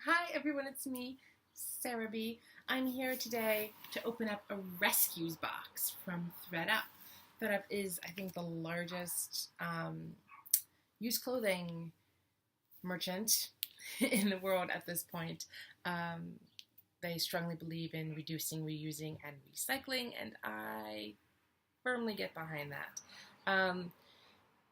Hi everyone, it's me, Sarah B. I'm here today to open up a rescues box from ThredUp. ThredUp is, I think, the largest used clothing merchant in the world at this point. They strongly believe in reducing, reusing, and recycling, and I firmly get behind that.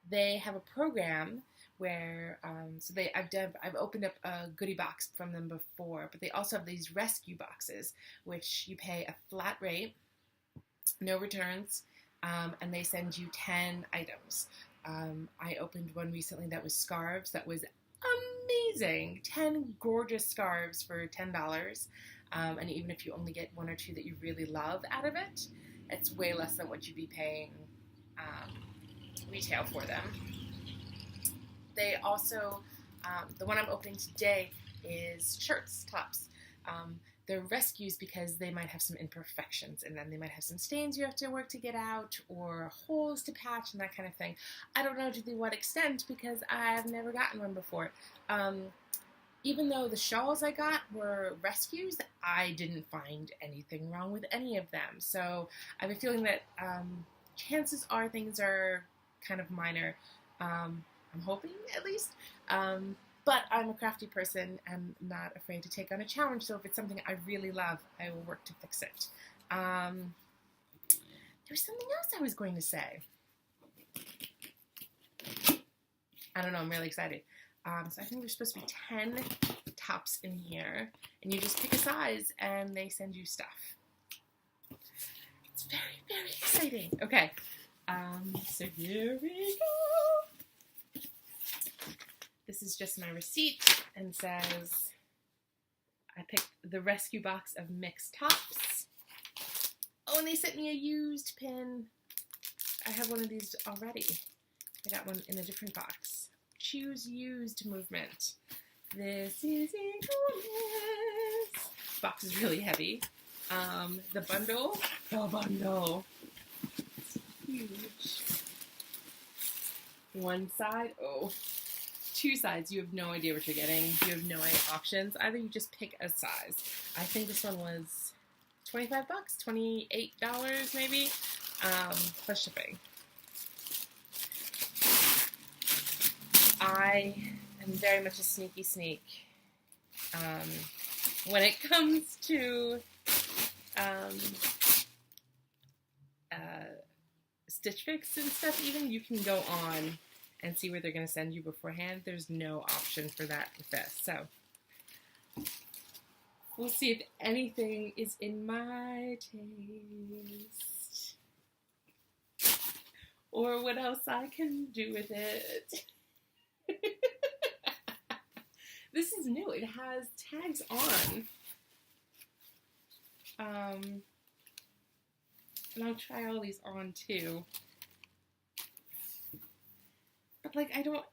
They have a program where I've opened up a goodie box from them before, but they also have these rescue boxes, which you pay a flat rate, no returns, and they send you 10 items. I opened one recently that was scarves. That was amazing. 10 gorgeous scarves for $10. And even if you only get one or two that you really love out of it, it's way less than what you'd be paying retail for them. They also, the one I'm opening today is shirts, tops. They're rescues because they might have some imperfections in them. They might have some stains you have to work to get out, or holes to patch, and that kind of thing. I don't know to what extent because I've never gotten one before. Even though the shawls I got were rescues, I didn't find anything wrong with any of them. So I have a feeling that chances are things are kind of minor. I'm hoping, at least. But I'm a crafty person and not afraid to take on a challenge, so if it's something I really love, I will work to fix it. There's something else I was going to say. I don't know, I'm really excited. So I think there's supposed to be 10 tops in here, and you just pick a size, and they send you stuff. It's very, very exciting. Okay, so here we go. This is just my receipt and says I picked the rescue box of mixed tops. Oh, and they sent me a used pin. I have one of these already. I got one in a different box. Choose used movement. This is enormous. Box is really heavy. The bundle. It's huge. One side. Oh. Two sides, you have no idea what you're getting. You have no options. Either you just pick a size. I think this one was $25, $28 maybe, plus shipping. I am very much a sneaky sneak when it comes to Stitch Fix and stuff. Even you can go on and see where they're going to send you beforehand. There's no option for that with this. So we'll see if anything is in my taste or what else I can do with it. This is new. It has tags on. And I'll try all these on too. But like I don't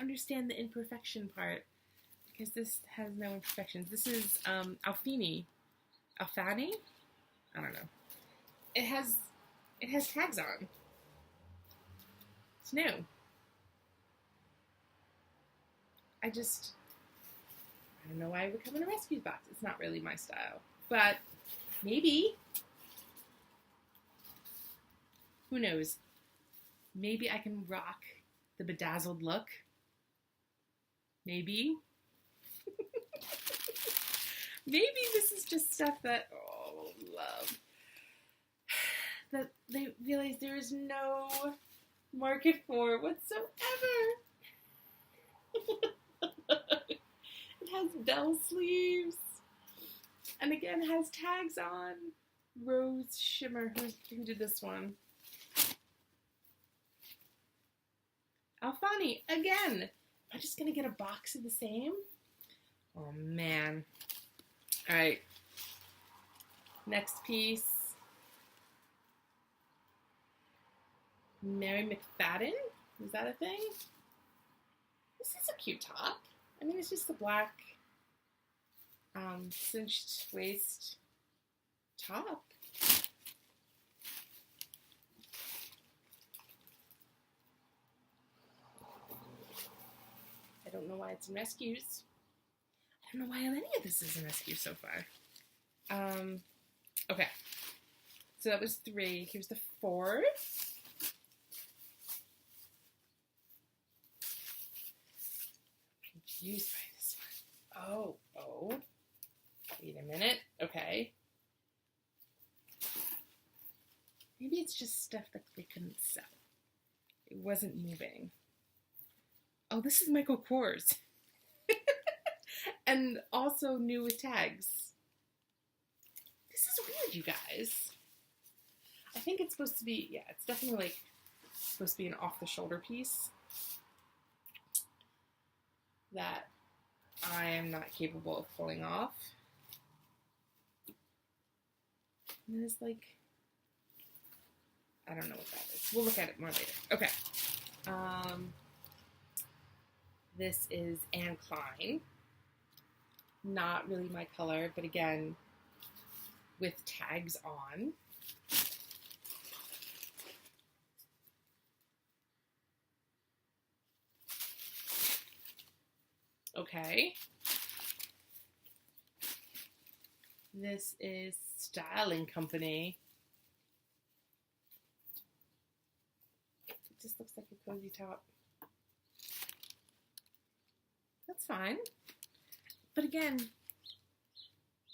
understand the imperfection part because this has no imperfections. This is Alfani. I don't know. It has tags on. It's new. I don't know why it would come in a rescue box. It's not really my style. But maybe. Who knows? Maybe I can rock the bedazzled look. Maybe. Maybe this is just stuff that, love. That they realize there is no market for whatsoever. It has bell sleeves. And again, has tags on. Rose Shimmer. Who did this one? Alfani, again. Am I just going to get a box of the same? Oh, man. All right. Next piece. Mary McFadden? Is that a thing? This is a cute top. I mean, it's just a black cinched waist top. I don't know why it's in rescues. I don't know why any of this is a rescue so far. Okay. So that was 3. Here's the 4th. Confused by this one. Oh. Wait a minute. Okay. Maybe it's just stuff that they couldn't sell. It wasn't moving. Oh, this is Michael Kors. And also new with tags. This is weird, you guys. I think it's supposed to be, yeah, it's definitely like supposed to be an off-the-shoulder piece that I am not capable of pulling off. And it's like, I don't know what that is. We'll look at it more later. Okay. This is Anne Klein. Not really my color, but again, with tags on. Okay. This is Styling Company. It just looks like a cozy top. That's fine. But again,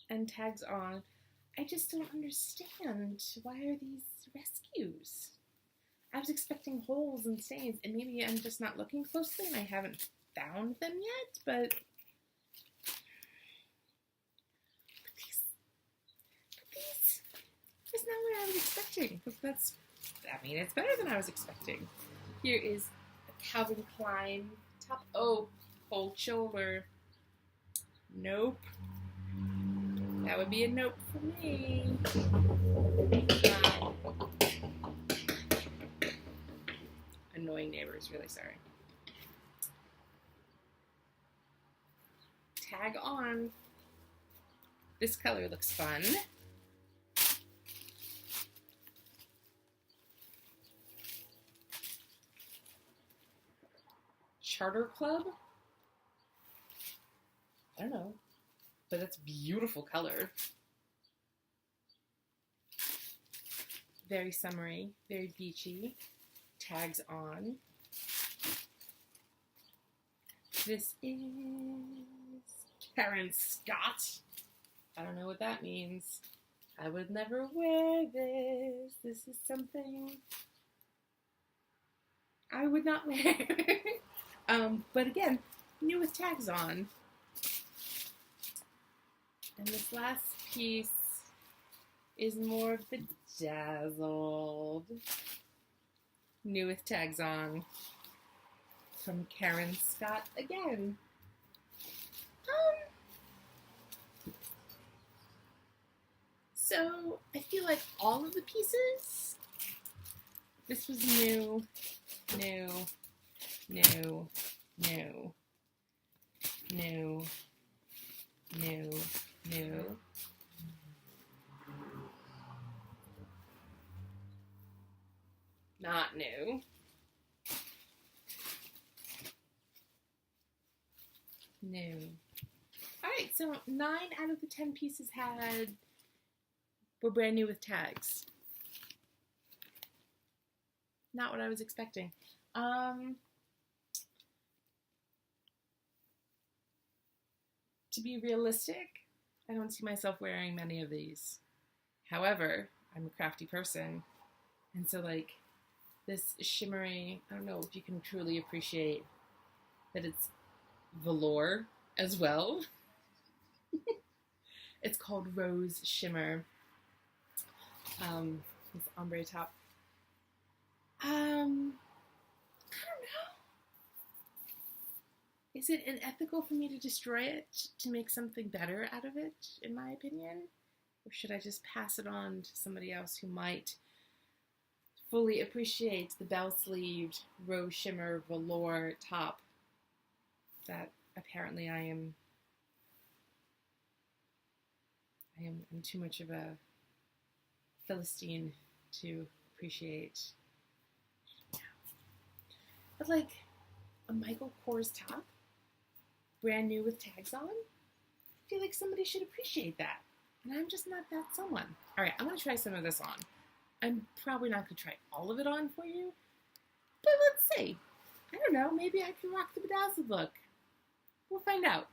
and tags on, I just don't understand. Why are these rescues? I was expecting holes and stains, and maybe I'm just not looking closely and I haven't found them yet, but these is not what I was expecting. It's better than I was expecting. Here is a Calvin Klein top. Oh, cold shoulder. Nope. That would be a nope for me. Annoying neighbors, really sorry. Tag on. This color looks fun. Charter Club? I don't know, but that's beautiful color. Very summery, very beachy. Tags on. This is Karen Scott. I don't know what that means. I would never wear this. This is something I would not wear. But again, new with tags on. And this last piece is more of the dazzled. New with tags on. From Karen Scott again. So I feel like all of the pieces, this was new. Not new. New. Alright, so 9 out of the 10 pieces were brand new with tags. Not what I was expecting. To be realistic, I don't see myself wearing many of these. However, I'm a crafty person, and so like this shimmery, I don't know if you can truly appreciate that it's velour as well. It's called Rose Shimmer. This ombre top. I don't know. Is it unethical for me to destroy it to make something better out of it, in my opinion? Or should I just pass it on to somebody else who might fully appreciate the bell-sleeved rose shimmer velour top that apparently I'm too much of a Philistine to appreciate. But like a Michael Kors top, brand new with tags on, feel like somebody should appreciate that. And I'm just not that someone. All right, I'm going to try some of this on. I'm probably not going to try all of it on for you, but let's see. I don't know, maybe I can rock the bedazzled look. We'll find out.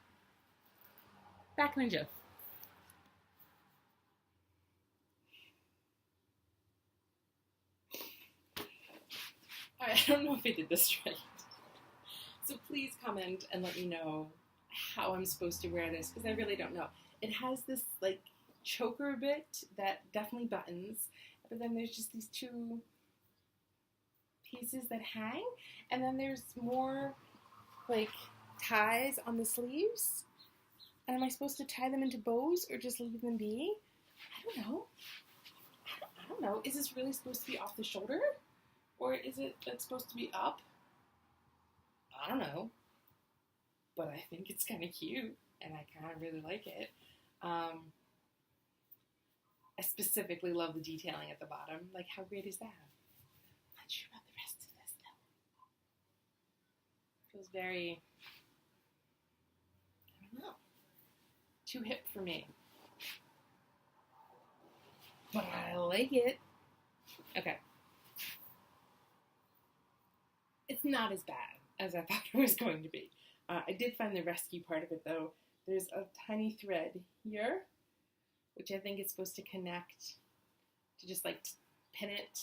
Back in a jiff. All right, I don't know if I did this right. So please comment and let me know how I'm supposed to wear this, because I really don't know. It has this like choker bit that definitely buttons, but then there's just these two pieces that hang, and then there's more like ties on the sleeves. And am I supposed to tie them into bows or just leave them be? I don't know. I don't know. Is this really supposed to be off the shoulder? Or is it that's supposed to be up? I don't know. But I think it's kind of cute, and I kind of really like it. I specifically love the detailing at the bottom. Like, how great is that? I'm not sure about the rest of this, though. Feels very, I don't know, too hip for me. But I like it. Okay. It's not as bad as I thought it was going to be. I did find the rescue part of it, though. There's a tiny thread here, which I think is supposed to connect to just like pin it,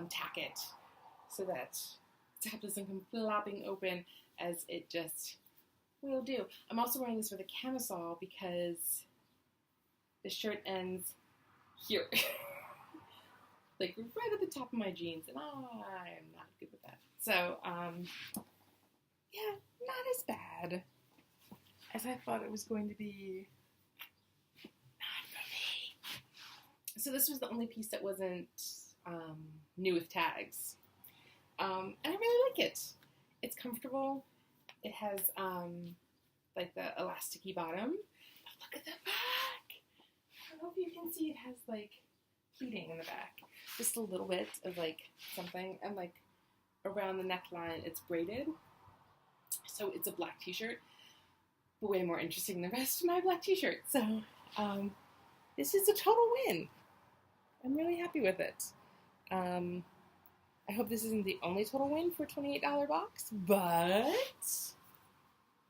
tack it, so that the top doesn't come flopping open as it just will do. I'm also wearing this with a camisole because the shirt ends here. Like right at the top of my jeans, and I'm not good with that. So, yeah, not as bad as I thought it was going to be. Not for me. So this was the only piece that wasn't new with tags. And I really like it. It's comfortable. It has like the elasticy bottom. But look at the back. I don't know if you can see, it has like pleating in the back. Just a little bit of like something, and like around the neckline it's braided. So it's a black t-shirt, but way more interesting than the rest of my black t-shirt. So this is a total win. I'm really happy with it. I hope this isn't the only total win for a $28 box, but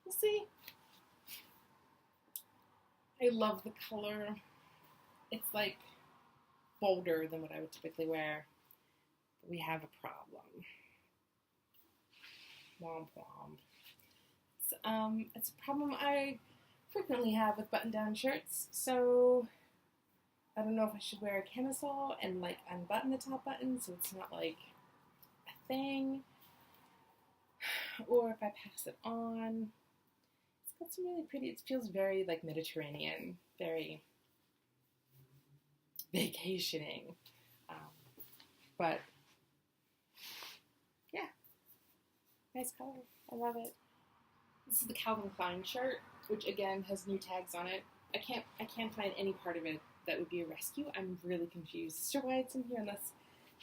we'll see. I love the color. It's like bolder than what I would typically wear. But we have a problem. Womp womp. It's a problem I frequently have with button-down shirts, so I don't know if I should wear a camisole and like unbutton the top button so it's not like a thing, or if I pass it on. It's got some really pretty, it feels very like Mediterranean, very vacationing, but yeah, nice color. I love it. This is the Calvin Klein shirt, which again has new tags on it. I can't find any part of it that would be a rescue. I'm really confused as to why it's in here unless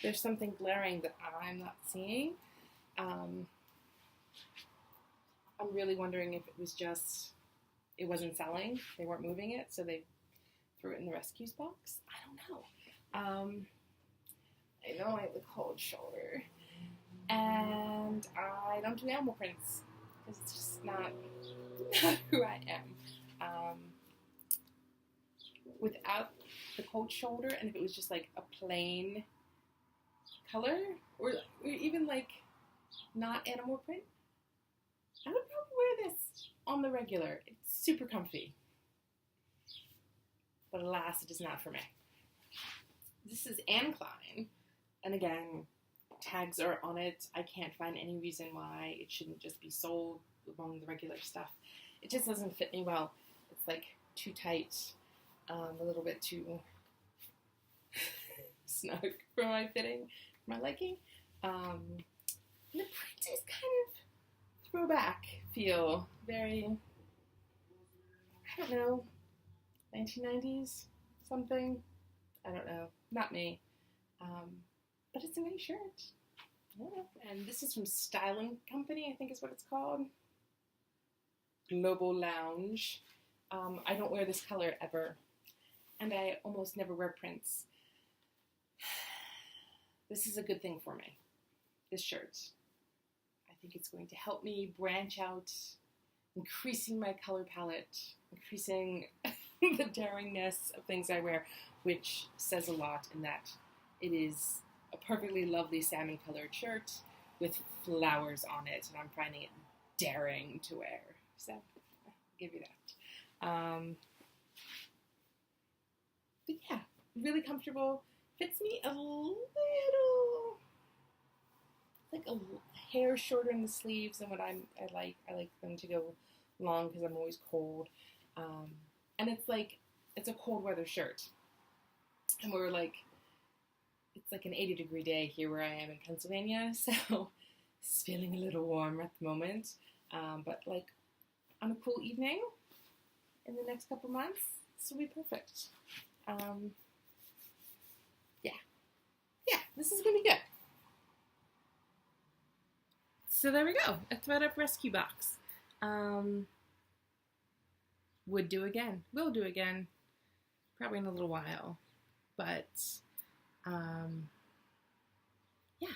there's something glaring that I'm not seeing. I'm really wondering if it was just, it wasn't selling, they weren't moving it, so they threw it in the rescues box. I don't know. I know I have the cold shoulder, and I don't do animal prints because it's just not who I am. Without the cold shoulder, and if it was just like a plain color, or even like not animal print, I would probably wear this on the regular. It's super comfy. But alas, it is not for me. This is Anne Klein, and again, tags are on it. I can't find any reason why it shouldn't just be sold among the regular stuff. It just doesn't fit me well. It's like too tight, a little bit too snug for my fitting, for my liking. And the print is kind of throwback feel, very, I don't know, 1990s something. I don't know, not me. But it's a nice shirt. Yeah. And this is from Styling Company, I think is what it's called. Global Lounge. I don't wear this color ever, and I almost never wear prints. This is a good thing for me, this shirt. I think it's going to help me branch out, increasing my color palette, increasing the daringness of things I wear, which says a lot in that it is a perfectly lovely salmon colored shirt with flowers on it, and I'm finding it daring to wear. So I'll give you that. But yeah, really comfortable. Fits me a little, like a hair shorter in the sleeves than what I like. I like them to go long because I'm always cold. And it's a cold weather shirt. And it's like an 80-degree day here where I am in Pennsylvania, so it's feeling a little warm at the moment. But like on a cool evening in the next couple months, this will be perfect. Yeah, this is gonna be good. So there we go, a ThredUp rescue box. Would do again, will do again, probably in a little while, but yeah,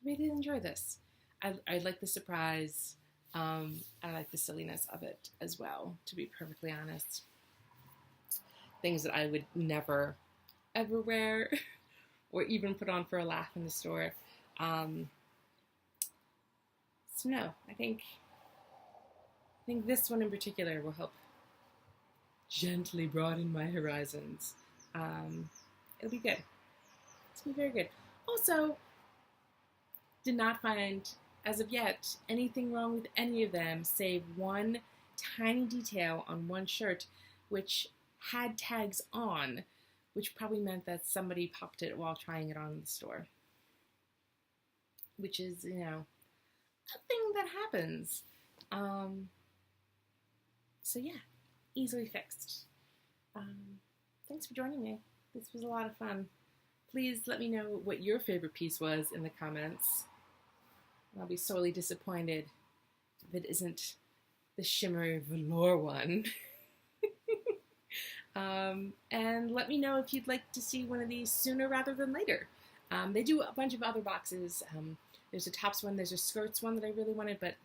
really enjoy this. I like the surprise. I like the silliness of it as well, to be perfectly honest. Things that I would never, ever wear or even put on for a laugh in the store. So no, I think this one in particular will help gently broaden my horizons. It'll be good. It's gonna be very good. Also, did not find, as of yet, anything wrong with any of them, save one tiny detail on one shirt, which had tags on, which probably meant that somebody popped it while trying it on in the store. Which is, a thing that happens. So yeah, easily fixed. Thanks for joining me. This was a lot of fun. Please let me know what your favorite piece was in the comments. I'll be sorely disappointed if it isn't the shimmery velour one. And let me know if you'd like to see one of these sooner rather than later. They do a bunch of other boxes. There's a tops one, there's a skirts one that I really wanted, but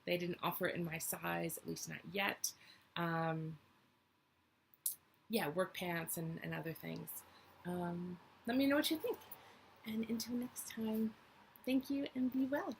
they didn't offer it in my size, at least not yet. Yeah, work pants and other things. Let me know what you think. And until next time, thank you and be well.